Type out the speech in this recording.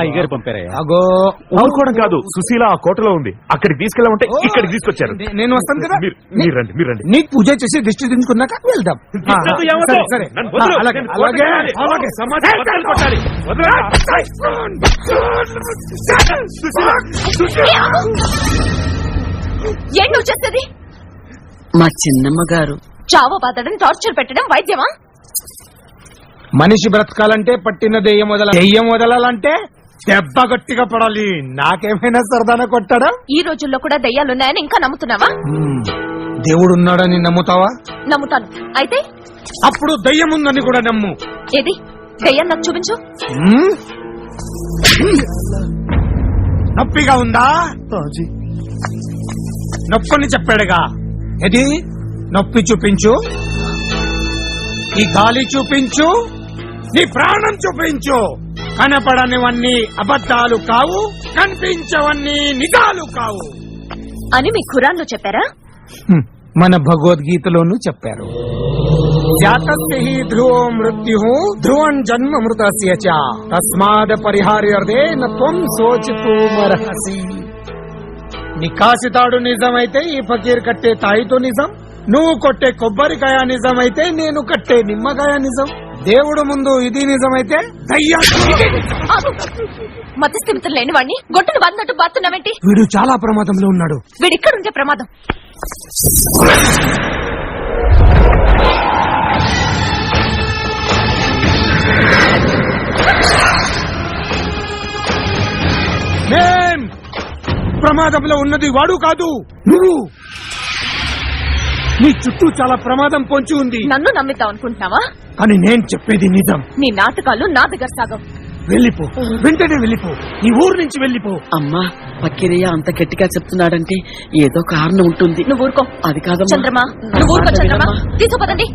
అయ్యగారు పంపారయ్యా. ఊరుకోవడం కాదు, సుశీల ఆ కోటలో ఉంది, అక్కడికి తీసుకెళ్ళమంటే ఇక్కడికి తీసుకొచ్చారు. నేను వస్తాను కదా, మీరు రండి. నీకు పూజ చేసి దిష్టి దించుకున్నాక వెళ్దాం. సరే అలాగే. ఏం నువ్వు చేసేది? మా చిన్నమ్మ గారు చావో బాధడం, టార్చర్ పెట్టడం వైద్యమా? మనిషి బ్రతకాలంటే పట్టిన దెయ్యం వదలాలంటే దెబ్బ గట్టిగా పడాలి. నాకేమైనా సరదాన కొట్టాడా? ఈ రోజుల్లో కూడా దెయ్యాలున్నాయని ఇంకా నమ్ముతున్నావా? దేవుడు ఉన్నాడని నమ్ముతావా? నమ్ముతాను. అయితే అప్పుడు దెయ్యం ఉందని కూడా నమ్ము. ఏది దెయ్యం నాకు చూపించు. నొప్పిగా ఉందా? నొప్పని చెప్పాడుగా. ఏది నొప్పి చూపించు, ఈ గాలి చూపించు, నీ ప్రాణం చూపించు. కనపడనివన్నీ అబద్ధాలు కావు, కనిపించవన్నీ నిజాలు కావు అని మీ ఖురాన్లో చెప్పారా? మన భగవద్గీతలోనూ చెప్పారు. జాతస్య హి ధ్రువో మృత్యు ధ్రువం జన్మ మృతస్య చ తస్మాద్ పరిహార్యర్థే న త్వం శోచితుమర్హసి. నీ కాసితాడు నిజమైతే ఈ ఫకీర్ కట్టే తాయితో నిజం, నువ్వు కొట్టే కొబ్బరికాయ నిజమైతే నేను కట్టే నిమ్మకాయ నిజం, దేవుడు ముందు ఇది నిజమైతే మతస్థిమితం లేని వాడిని గొట్టును బాధినట్టు బాతున్నావేంటి? వీడు చాలా ప్రమాదంలో ఉన్నాడు. వీడిక్కడుంటే ప్రమాదం. ప్రమాదంలో ఉన్నది వాడు కాదు, నువ్వు. నీ చుట్టూ చాలా ప్రమాదం పొంచి ఉంది. నన్ను నమ్మిద్దాం అనుకుంటున్నావా? కానీ నేను చెప్పేది నిజం. నీ నాటకాలు నా దగ్గర సాగం. వెళ్ళిపో, వెంటనే వెళ్ళిపో, ఈ ఊరు నుంచి వెళ్ళిపో. అమ్మా, పక్కిరయ్య అంత గట్టిగా చెప్తున్నాడంటే ఏదో కారణం ఉంటుంది. నువ్వు ఊరుకో. అది కాదమ్మా. చంద్రమా, నువ్వు ఊరుకో. చంద్రమా, తీసుకుపదండి.